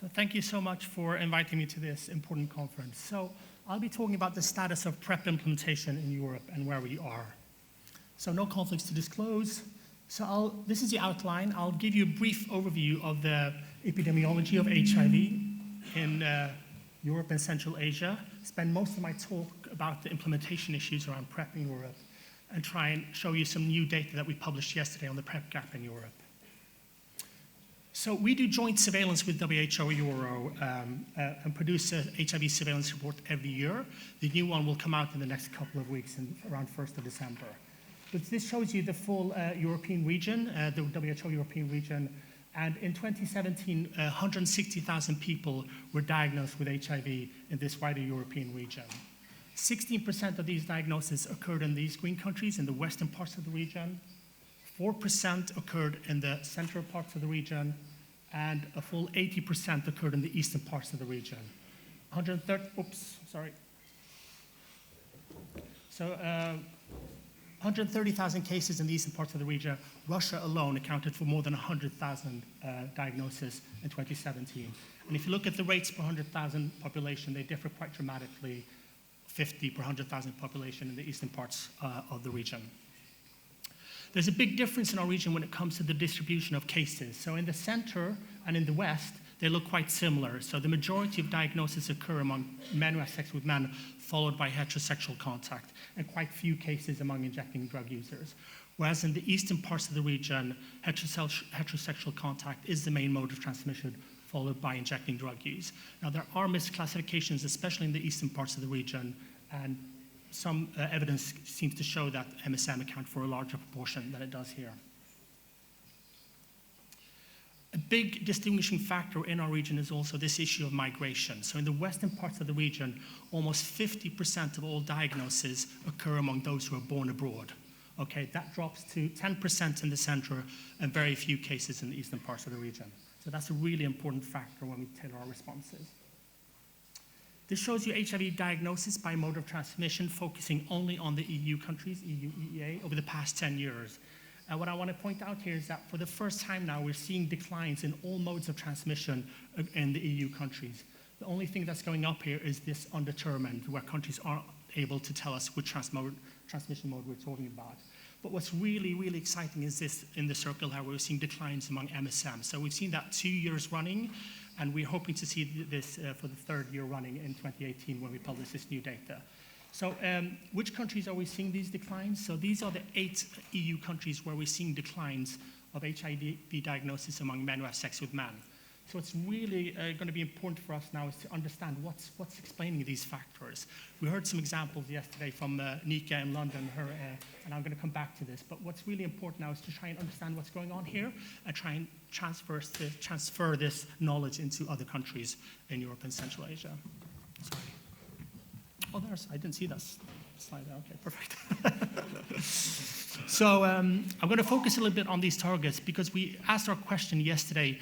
So thank you so much for inviting me to this important conference. So I'll be talking about the status of PrEP implementation in Europe and where we are. So no conflicts to disclose. So this is the outline. I'll give you a brief overview of the epidemiology of HIV in Europe and Central Asia, spend most of my talk about the implementation issues around PrEP in Europe, and try and show you some new data that we published yesterday on the PrEP gap in Europe. So we do joint surveillance with WHO Euro and produce a HIV surveillance report every year. The new one will come out in the next couple of weeks, around 1st of December. But this shows you the full European region, the WHO European region. And in 2017, 160,000 people were diagnosed with HIV in this wider European region. 16% of these diagnoses occurred in these green countries, in the western parts of the region. 4% occurred in the central parts of the region, and a full 80% occurred in the eastern parts of the region. 130,000 cases in the eastern parts of the region. Russia alone accounted for more than 100,000 diagnoses in 2017. And if you look at the rates per 100,000 population, they differ quite dramatically, 50 per 100,000 population in the eastern parts of the region. There's a big difference in our region when it comes to the distribution of cases. So in the center and in the west, they look quite similar. So the majority of diagnoses occur among men who have sex with men, followed by heterosexual contact, and quite few cases among injecting drug users. Whereas in the eastern parts of the region, heterosexual contact is the main mode of transmission, followed by injecting drug use. Now, there are misclassifications, especially in the eastern parts of the region, and some evidence seems to show that MSM account for a larger proportion than it does here. A big distinguishing factor in our region is also this issue of migration. So in the western parts of the region, almost 50% of all diagnoses occur among those who are born abroad. Okay, that drops to 10% in the center and very few cases in the eastern parts of the region. So that's a really important factor when we tailor our responses. This shows you HIV diagnosis by mode of transmission, focusing only on the EU countries, EU, EEA, over the past 10 years. And what I want to point out here is that for the first time now, we're seeing declines in all modes of transmission in the EU countries. The only thing that's going up here is this undetermined, where countries aren't able to tell us which transmission mode we're talking about. But what's really, really exciting is this in the circle how we're seeing declines among MSM. So we've seen that 2 years running, and we're hoping to see this for the third year running in 2018 when we publish this new data. So which countries are we seeing these declines? So these are the 8 EU countries where we're seeing declines of HIV diagnosis among men who have sex with men. So it's really going to be important for us now is to understand what's explaining these factors. We heard some examples yesterday from Nika in London, and I'm going to come back to this. But what's really important now is to try and understand what's going on here and try and transfer this knowledge into other countries in Europe and Central Asia. Sorry. Oh, I didn't see that slide there. Okay, perfect. So I'm going to focus a little bit on these targets because we asked our question yesterday,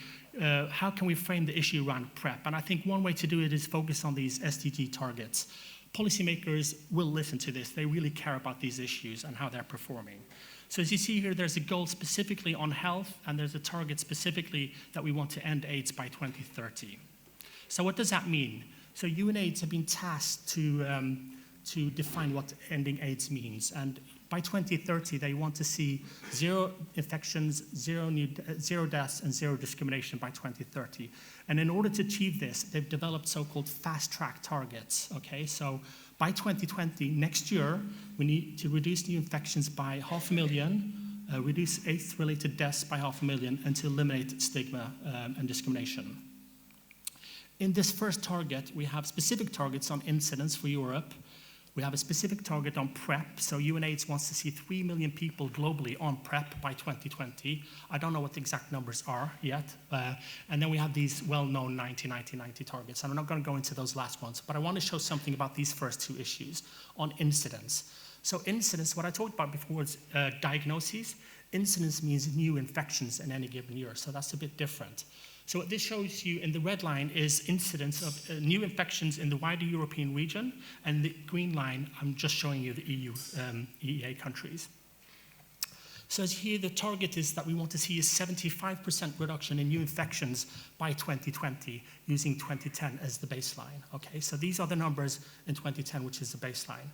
how can we frame the issue around PrEP? And I think one way to do it is focus on these STD targets. Policymakers will listen to this. They really care about these issues and how they're performing. So as you see here, there's a goal specifically on health, and there's a target specifically that we want to end AIDS by 2030. So what does that mean? So UNAIDS have been tasked to define what ending AIDS means. And by 2030, they want to see 0 infections, 0 deaths, and 0 discrimination by 2030. And in order to achieve this, they've developed so-called fast-track targets. Okay, so by 2020, next year, we need to reduce new infections by 500,000, reduce AIDS-related deaths by 500,000, and to eliminate stigma and discrimination. In this first target, we have specific targets on incidence for Europe. We have a specific target on PrEP. So UNAIDS wants to see 3 million people globally on PrEP by 2020. I don't know what the exact numbers are yet. And then we have these well-known 90-90-90 targets. And I'm not going to go into those last ones, but I want to show something about these first 2 issues on incidence. So incidence, what I talked about before was diagnoses. Incidence means new infections in any given year. So that's a bit different. So what this shows you in the red line is incidence of new infections in the wider European region, and the green line, I'm just showing you the EU, EEA countries. So as here, the target is that we want to see a 75% reduction in new infections by 2020, using 2010 as the baseline. Okay, so these are the numbers in 2010, which is the baseline.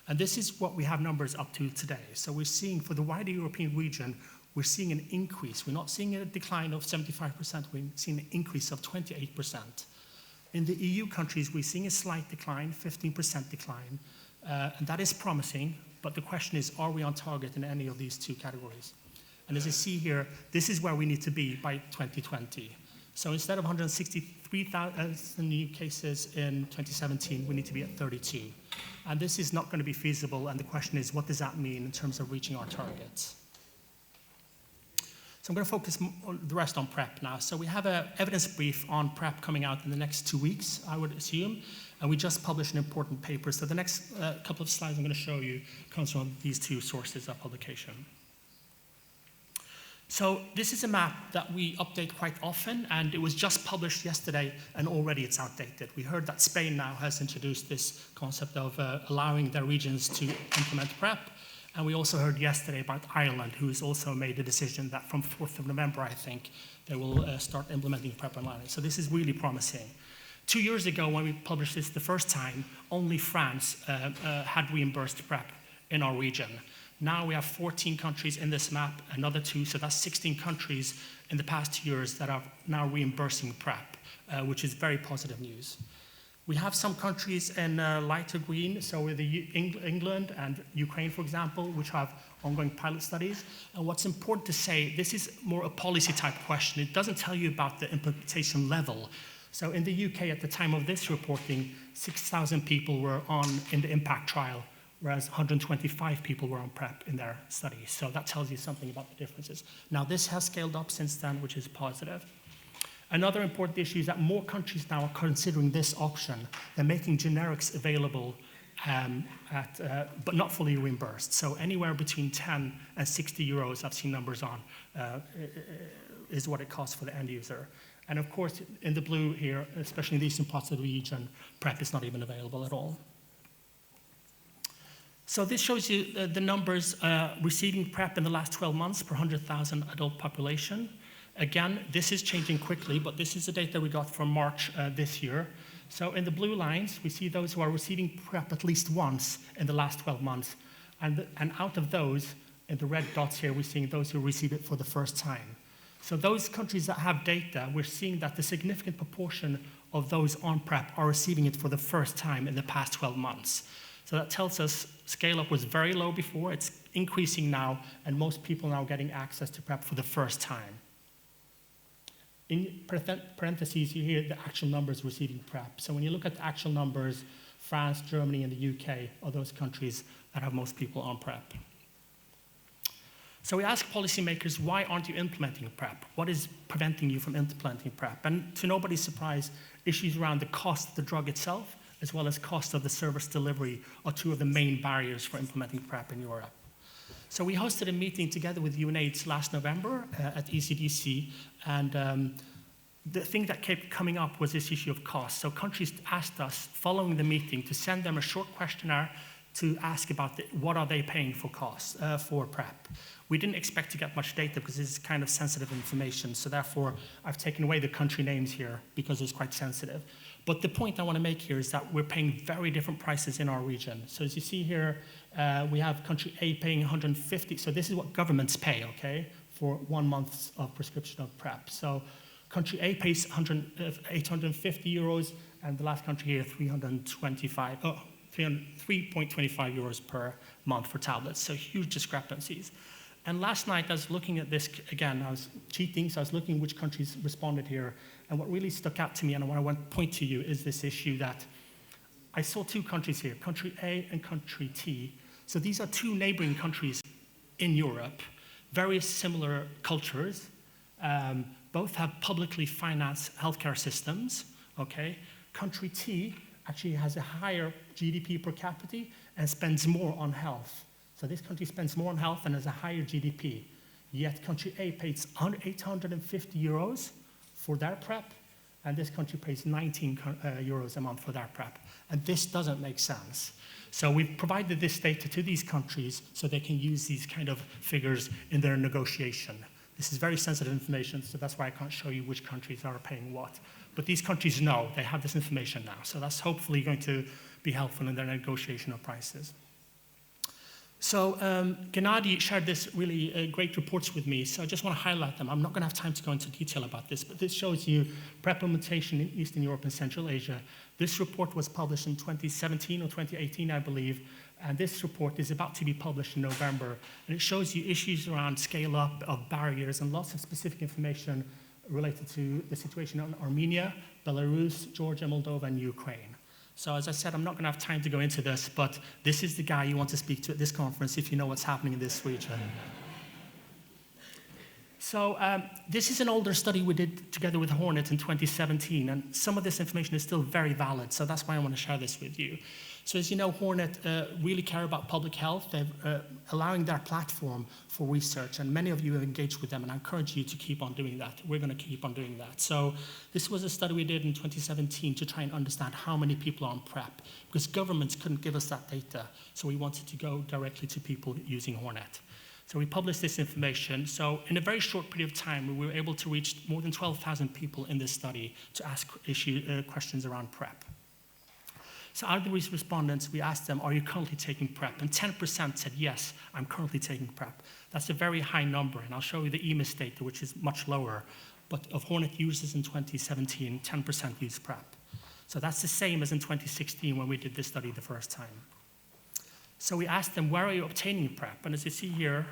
And this is what we have numbers up to today. So we're seeing, for the wider European region, we're seeing an increase. We're not seeing a decline of 75%, we're seeing an increase of 28%. In the EU countries, we're seeing a slight decline, 15% decline, and that is promising, but the question is, are we on target in any of these two categories? And as you see here, this is where we need to be by 2020. So instead of 163,000 new cases in 2017, we need to be at 32. And this is not going to be feasible, and the question is, what does that mean in terms of reaching our targets? So I'm going to focus on the rest on PrEP now. So we have an evidence brief on PrEP coming out in the next 2 weeks, I would assume, and we just published an important paper. So the next couple of slides I'm going to show you comes from these two sources of publication. So this is a map that we update quite often, and it was just published yesterday, and already it's outdated. We heard that Spain now has introduced this concept of allowing their regions to implement PrEP. And we also heard yesterday about Ireland, who has also made a decision that from 4th of November, I think, they will start implementing PrEP online. So this is really promising. 2 years ago, when we published this the first time, only France had reimbursed PrEP in our region. Now we have 14 countries in this map, another 2, so that's 16 countries in the past 2 years that are now reimbursing PrEP, which is very positive news. We have some countries in lighter green, so with England and Ukraine, for example, which have ongoing pilot studies. And what's important to say, this is more a policy type question. It doesn't tell you about the implementation level. So in the UK, at the time of this reporting, 6,000 people were in the IMPACT trial, whereas 125 people were on PrEP in their studies. So that tells you something about the differences. Now, this has scaled up since then, which is positive. Another important issue is that more countries now are considering this option. They're making generics available, but not fully reimbursed. So anywhere between 10 and 60 euros, I've seen numbers on, is what it costs for the end user. And of course, in the blue here, especially in the eastern parts of the region, PrEP is not even available at all. So this shows you the numbers receiving PrEP in the last 12 months per 100,000 adult population. Again, this is changing quickly, but this is the data we got from March this year. So in the blue lines, we see those who are receiving PrEP at least once in the last 12 months. And out of those, in the red dots here, we're seeing those who receive it for the first time. So those countries that have data, we're seeing that the significant proportion of those on PrEP are receiving it for the first time in the past 12 months. So that tells us scale-up was very low before, it's increasing now, and most people now getting access to PrEP for the first time. In parentheses, you hear the actual numbers receiving PrEP. So when you look at the actual numbers, France, Germany, and the UK are those countries that have most people on PrEP. So we ask policymakers, why aren't you implementing PrEP? What is preventing you from implementing PrEP? And to nobody's surprise, issues around the cost of the drug itself, as well as cost of the service delivery, are two of the main barriers for implementing PrEP in Europe. So we hosted a meeting together with UNAIDS last November at ECDC, and the thing that kept coming up was this issue of cost. So countries asked us, following the meeting, to send them a short questionnaire to ask about what are they paying for costs for PrEP. We didn't expect to get much data because this is kind of sensitive information, so therefore I've taken away the country names here because it's quite sensitive. But the point I want to make here is that we're paying very different prices in our region. So as you see here, we have country A paying 150, so this is what governments pay, okay, for 1 month of prescription of PrEP. So country A pays 850 euros, and the last country here, 3.25 euros per month for tablets, so huge discrepancies. And last night I was looking at this again, I was cheating, so I was looking which countries responded here, and what really stuck out to me and what I want to point to you is this issue that I saw two countries here, country A and country T. So these are two neighboring countries in Europe, very similar cultures, both have publicly financed healthcare systems, okay? Country T actually has a higher GDP per capita and spends more on health. So this country spends more on health and has a higher GDP. Yet country A pays 850 euros for their PrEP, and this country pays 19 euros a month for their PrEP. And this doesn't make sense. So we've provided this data to these countries so they can use these kind of figures in their negotiation. This is very sensitive information, so that's why I can't show you which countries are paying what. But these countries know, they have this information now. So that's hopefully going to be helpful in their negotiation of prices. So Gennady shared this really great reports with me, so I just want to highlight them. I'm not going to have time to go into detail about this, but this shows you PrEP implementation in Eastern Europe and Central Asia. This report was published in 2017 or 2018, I believe, and this report is about to be published in November. And it shows you issues around scale-up of barriers and lots of specific information related to the situation in Armenia, Belarus, Georgia, Moldova, and Ukraine. So as I said, I'm not going to have time to go into this, but this is the guy you want to speak to at this conference if you know what's happening in this region. So this is an older study we did together with Hornet in 2017, and some of this information is still very valid, so that's why I want to share this with you. So as you know, Hornet really care about public health. They're allowing their platform for research, and many of you have engaged with them, and I encourage you to keep on doing that. We're going to keep on doing that. So this was a study we did in 2017 to try and understand how many people are on PrEP, because governments couldn't give us that data, so we wanted to go directly to people using Hornet. So we published this information. So in a very short period of time, we were able to reach more than 12,000 people in this study to ask questions around PrEP. So out of these respondents, we asked them, are you currently taking PrEP? And 10% said, yes, I'm currently taking PrEP. That's a very high number, and I'll show you the EMIS data, which is much lower. But of Hornet users in 2017, 10% used PrEP. So that's the same as in 2016 when we did this study the first time. So we asked them, where are you obtaining PrEP? And as you see here,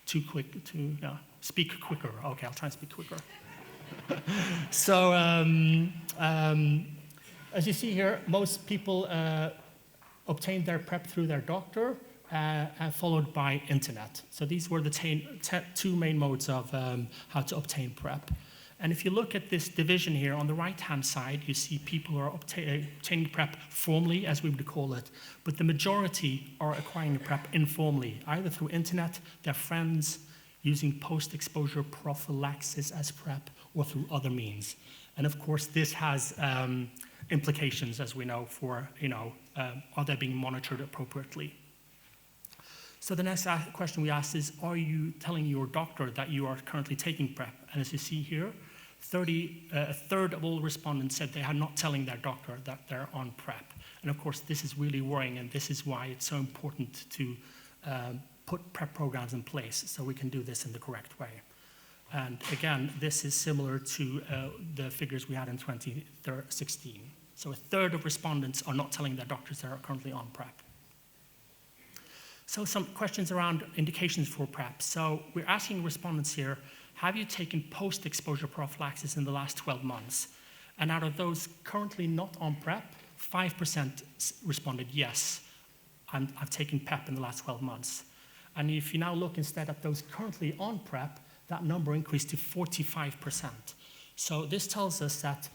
speak quicker. Okay, I'll try and speak quicker. So as you see here, most people obtained their PrEP through their doctor, followed by internet. So these were the two main modes of how to obtain PrEP. And if you look at this division here, on the right-hand side, you see people who are obtaining PrEP formally, as we would call it, but the majority are acquiring PrEP informally, either through internet, their friends, using post-exposure prophylaxis as PrEP, or through other means. And of course, this has implications, as we know, for, are they being monitored appropriately? So the next question we asked is, are you telling your doctor that you are currently taking PrEP? And as you see here, a third of all respondents said they are not telling their doctor that they're on PrEP. And of course, this is really worrying, and this is why it's so important to put PrEP programs in place so we can do this in the correct way. And again, this is similar to the figures we had in 2016. So a third of respondents are not telling their doctors they are currently on PrEP. So some questions around indications for PrEP. So we're asking respondents here, have you taken post-exposure prophylaxis in the last 12 months? And out of those currently not on PrEP, 5% responded, yes, I've taken PrEP in the last 12 months. And if you now look instead at those currently on PrEP, that number increased to 45%. So this tells us that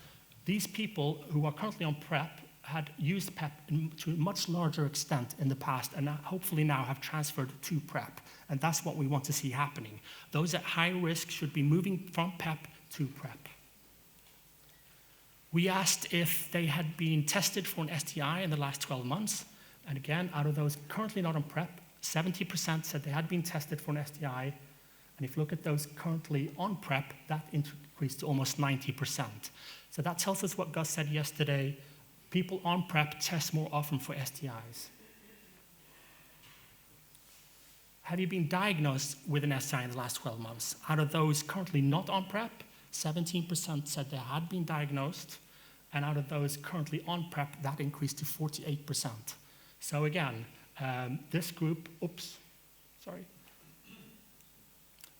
these people who are currently on PrEP had used PrEP to a much larger extent in the past, and hopefully now have transferred to PrEP. And that's what we want to see happening. Those at high risk should be moving from PrEP to PrEP. We asked if they had been tested for an STI in the last 12 months. And again, out of those currently not on PrEP, 70% said they had been tested for an STI. And if you look at those currently on PrEP, that increased to almost 90%. So that tells us what Gus said yesterday. People on PrEP test more often for STIs. Have you been diagnosed with an STI in the last 12 months? Out of those currently not on PrEP, 17% said they had been diagnosed. And out of those currently on PrEP, that increased to 48%. So again, this group,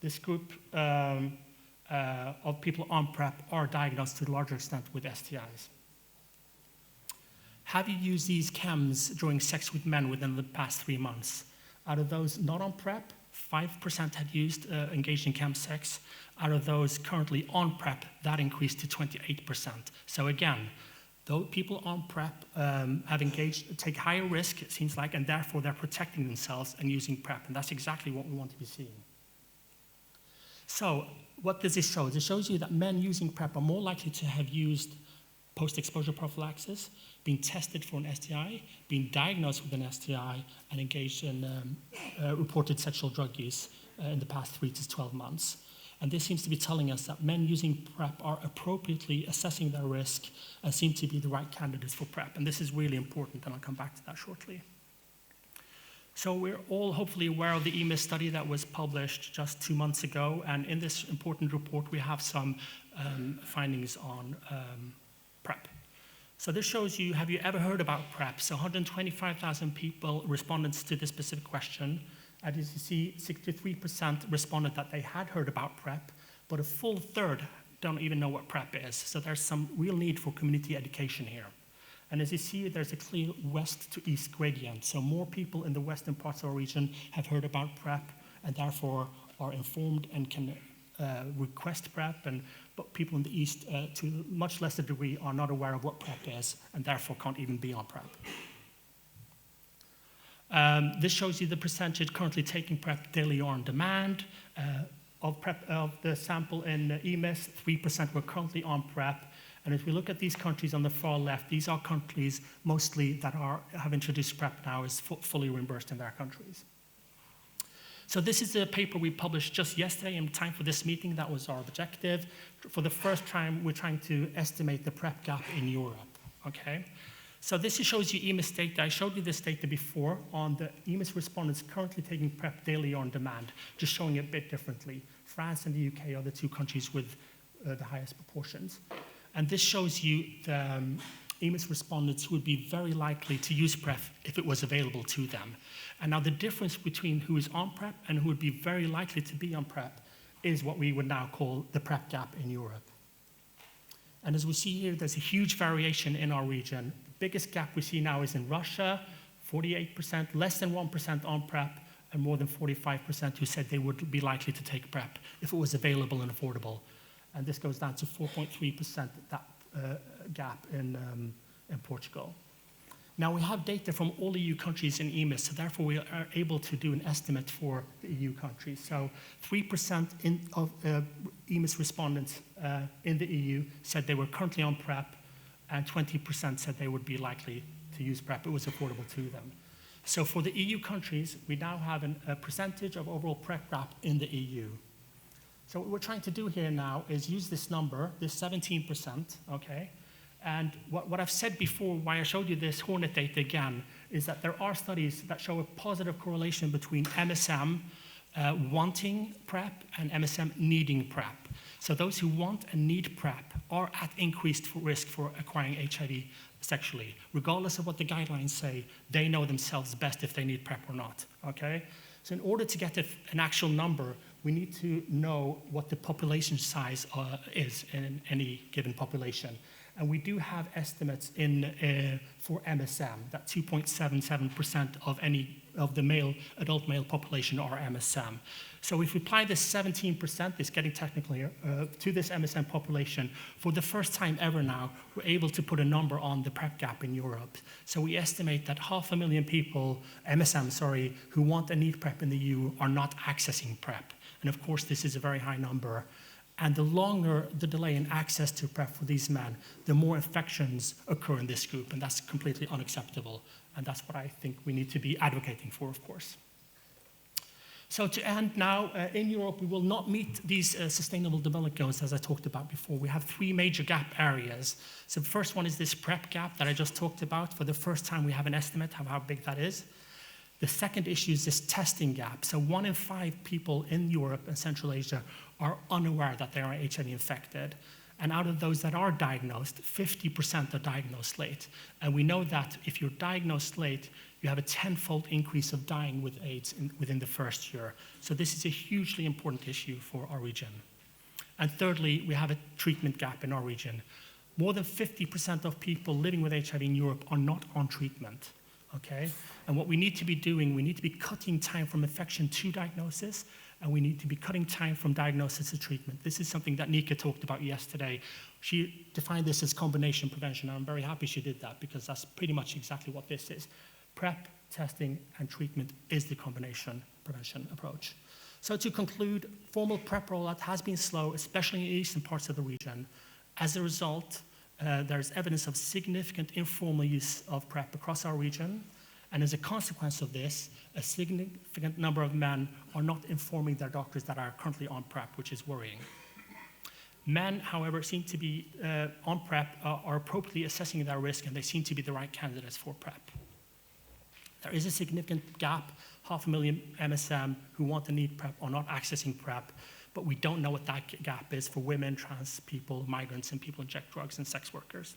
this group of people on PrEP are diagnosed to a larger extent with STIs. Have you used these chems during sex with men within the past 3 months? Out of those not on PrEP, 5% had engaged in chem sex. Out of those currently on PrEP, that increased to 28%. So again, though people on PrEP have engaged, take higher risk, it seems like, and therefore they're protecting themselves and using PrEP, and that's exactly what we want to be seeing. So what does this show? It shows you that men using PrEP are more likely to have used post-exposure prophylaxis, been tested for an STI, been diagnosed with an STI, and engaged in reported sexual drug use in the past 3 to 12 months. And this seems to be telling us that men using PrEP are appropriately assessing their risk and seem to be the right candidates for PrEP. And this is really important, and I'll come back to that shortly. So we're all hopefully aware of the EMIS study that was published just 2 months ago. And in this important report, we have some findings on PrEP. So this shows you, have you ever heard about PrEP? So 125,000 people, respondents to this specific question. And as you see, 63% responded that they had heard about PrEP, but a full third don't even know what PrEP is. So there's some real need for community education here. And as you see, there's a clear west to east gradient. So more people in the western parts of our region have heard about PrEP and therefore are informed and can request PrEP, but people in the east, to a much lesser degree, are not aware of what PrEP is and therefore can't even be on PrEP. This shows you the percentage currently taking PrEP daily or on demand. Of the sample in EMIS, 3% were currently on PrEP. And if we look at these countries on the far left, these are countries mostly that have introduced PrEP now as fully reimbursed in their countries. So this is a paper we published just yesterday in time for this meeting. That was our objective. For the first time, we're trying to estimate the PrEP gap in Europe, okay? So this shows you EMIS data. I showed you this data before on the EMIS respondents currently taking PrEP daily or on demand, just showing it a bit differently. France and the UK are the 2 countries with the highest proportions. And this shows you the EMIS respondents who would be very likely to use PrEP if it was available to them. And now the difference between who is on PrEP and who would be very likely to be on PrEP is what we would now call the PrEP gap in Europe. And as we see here, there's a huge variation in our region. The biggest gap we see now is in Russia, 48%, less than 1% on PrEP, and more than 45% who said they would be likely to take PrEP if it was available and affordable. And this goes down to 4.3%, that gap in Portugal. Now, we have data from all EU countries in EMIS, so therefore we are able to do an estimate for the EU countries. So 3% of EMIS respondents in the EU said they were currently on PrEP, and 20% said they would be likely to use PrEP. It was affordable to them. So for the EU countries, we now have a percentage of overall PrEP gap in the EU. So what we're trying to do here now is use this number, this 17%, okay? And what I've said before, why I showed you this Hornet data again, is that there are studies that show a positive correlation between MSM wanting PrEP and MSM needing PrEP. So those who want and need PrEP are at increased risk for acquiring HIV sexually. Regardless of what the guidelines say, they know themselves best if they need PrEP or not, okay? So in order to get an actual number, we need to know what the population size is in any given population. And we do have estimates for MSM, that 2.77% of the adult male population are MSM. So if we apply this 17%, it's getting technical here, to this MSM population, for the first time ever now, we're able to put a number on the PrEP gap in Europe. So we estimate that 500,000 people, who want and need PrEP in the EU are not accessing PrEP. And of course, this is a very high number. And the longer the delay in access to PrEP for these men, the more infections occur in this group, and that's completely unacceptable. And that's what I think we need to be advocating for, of course. So to end now, in Europe, we will not meet these sustainable development goals, as I talked about before. We have 3 major gap areas. So the first one is this PrEP gap that I just talked about. For the first time, we have an estimate of how big that is. The second issue is this testing gap. So 1 in 5 people in Europe and Central Asia are unaware that they are HIV infected. And out of those that are diagnosed, 50% are diagnosed late. And we know that if you're diagnosed late, you have a 10-fold increase of dying with AIDS within the first year. So this is a hugely important issue for our region. And thirdly, we have a treatment gap in our region. More than 50% of people living with HIV in Europe are not on treatment. Okay? And what we need to be doing, we need to be cutting time from infection to diagnosis, and we need to be cutting time from diagnosis to treatment. This is something that Nika talked about yesterday. She defined this as combination prevention, and I'm very happy she did that because that's pretty much exactly what this is. PrEP, testing, and treatment is the combination prevention approach. So to conclude, formal PrEP rollout has been slow, especially in the eastern parts of the region. As a result, there's evidence of significant informal use of PrEP across our region. And as a consequence of this, a significant number of men are not informing their doctors that are currently on PrEP, which is worrying. Men, however, seem to be on PrEP, are appropriately assessing their risk, and they seem to be the right candidates for PrEP. There is a significant gap. 500,000 MSM who want and need PrEP are not accessing PrEP, but we don't know what that gap is for women, trans people, migrants, and people who inject drugs, and sex workers.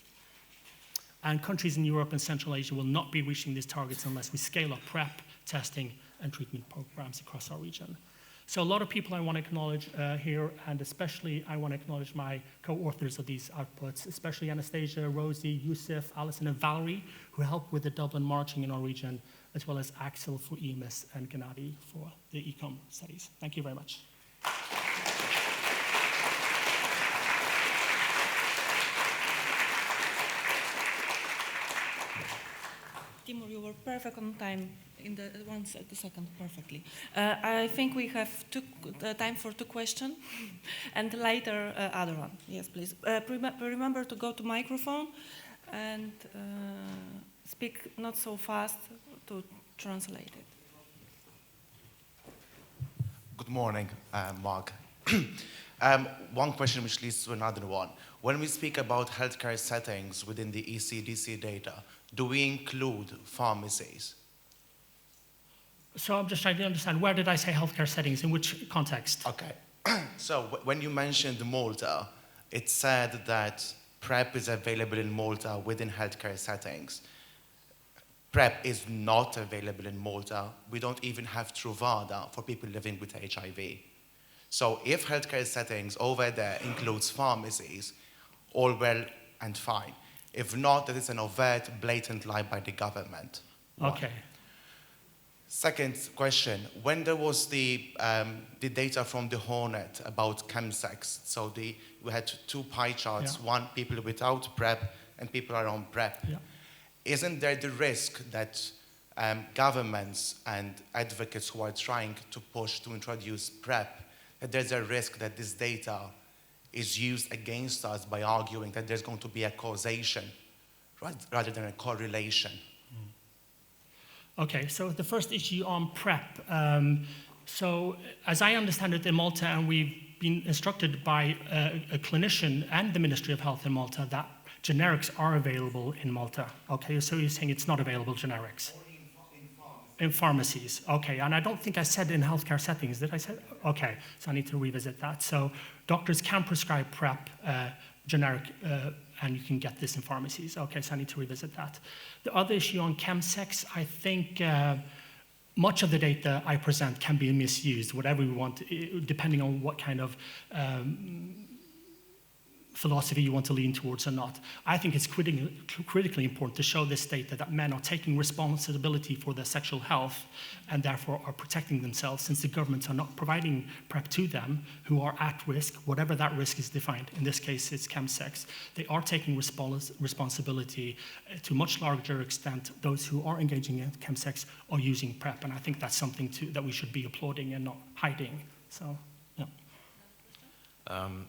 And countries in Europe and Central Asia will not be reaching these targets unless we scale up PrEP, testing, and treatment programs across our region. So a lot of people I want to acknowledge here, and especially I want to acknowledge my co-authors of these outputs, especially Anastasia, Rosie, Yusuf, Alison, and Valerie, who helped with the Dublin marching in our region, as well as Axel for EMIS and Gennady for the ECOM studies. Thank you very much. Teymur, you were perfect on time in the 1 second, perfectly. I think we have time for 2 questions, and later other one. Yes, please. Remember to go to microphone and speak not so fast to translate it. Good morning, Mark. One question which leads to another one. When we speak about healthcare settings within the ECDC data, do we include pharmacies? So I'm just trying to understand, where did I say healthcare settings, in which context? Okay. So when you mentioned Malta, it said that PrEP is available in Malta within healthcare settings. PrEP is not available in Malta. We don't even have Truvada for people living with HIV. So if healthcare settings over there includes pharmacies, all well and fine. If not, that is an overt, blatant lie by the government. Okay. Second question, when there was the data from the Hornet about chemsex, so we had 2 pie charts, one people without PrEP and people are on PrEP. Yeah. Isn't there the risk that governments and advocates who are trying to push to introduce PrEP, that there's a risk that this data is used against us by arguing that there's going to be a causation rather than a correlation? Okay, so the first issue on PrEP. So as I understand it in Malta, and we've been instructed by a clinician and the Ministry of Health in Malta that generics are available in Malta. Okay, so you're saying it's not available, generics? In pharmacies. Okay, and I don't think I said in healthcare settings, did I say? Okay, so I need to revisit that. So doctors can prescribe PrEP generic, and you can get this in pharmacies. Okay, so I need to revisit that. The other issue on chemsex, I think much of the data I present can be misused, whatever we want, depending on what kind of philosophy you want to lean towards or not. I think it's critically important to show this data that men are taking responsibility for their sexual health and therefore are protecting themselves, since the governments are not providing PrEP to them who are at risk, whatever that risk is defined. In this case, it's chemsex. They are taking responsibility to a much larger extent. Those who are engaging in chemsex are using PrEP, and I think that's something that we should be applauding and not hiding. So.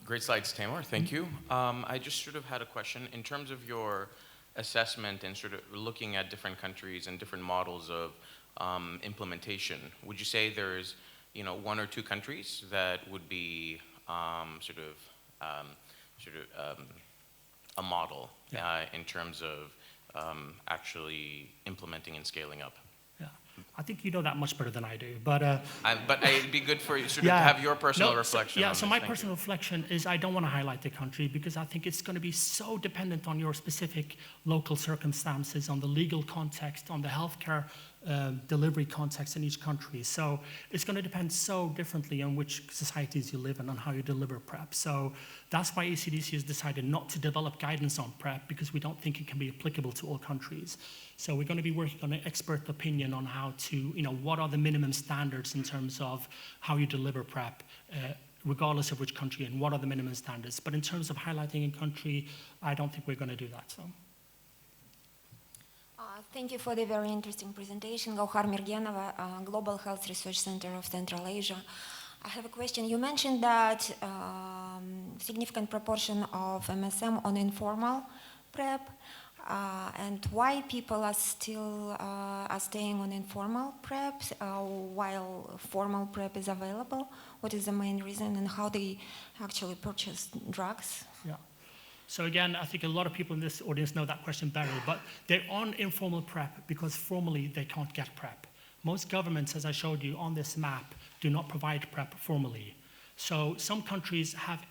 Great slides, Teymur. Thank you. I just sort of had a question. In terms of your assessment and sort of looking at different countries and different models of implementation, would you say there's 1 or 2 countries that would be sort of a model in terms of actually implementing and scaling up? I think you know that much better than I do, but it'd be good for you to have your personal reflection. So my personal reflection is I don't want to highlight the country because I think it's going to be so dependent on your specific local circumstances, on the legal context, on the healthcare delivery context in each country. So it's going to depend so differently on which societies you live in, on how you deliver PrEP. So that's why ECDC has decided not to develop guidance on PrEP, because we don't think it can be applicable to all countries. So we're going to be working on an expert opinion on how to, what are the minimum standards in terms of how you deliver PrEP, regardless of which country, and what are the minimum standards. But in terms of highlighting a country, I don't think we're going to do that. So. Thank you for the very interesting presentation. Gauhar Mirgenova, Global Health Research Center of Central Asia. I have a question. You mentioned that significant proportion of MSM on informal PrEP, and why people are still are staying on informal PrEP while formal PrEP is available? What is the main reason, and how they actually purchase drugs? Yeah. So again, I think a lot of people in this audience know that question better, but they're on informal PrEP because formally they can't get PrEP. Most governments, as I showed you on this map, do not provide PrEP formally. So some countries have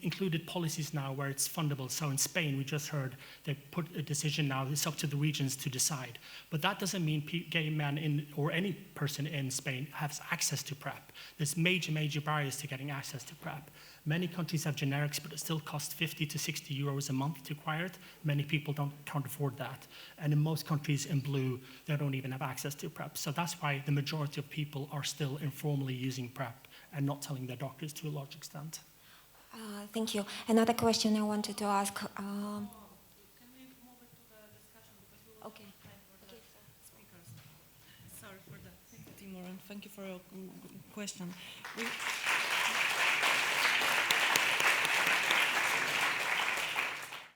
included policies now where it's fundable. So in Spain, we just heard they put a decision now, it's up to the regions to decide. But that doesn't mean gay men or any person in Spain has access to PrEP. There's major barriers to getting access to PrEP. Many countries have generics, but it still costs 50 to 60 euros a month to acquire it. Many people can't afford that. And in most countries in blue, they don't even have access to PrEP. So that's why the majority of people are still informally using PrEP and not telling their doctors to a large extent. Thank you. Another question I wanted to ask. Can we move it to the discussion because we will Okay. have time for the speakers. Sorry for that. Thank you, Teymur, and thank you for your question.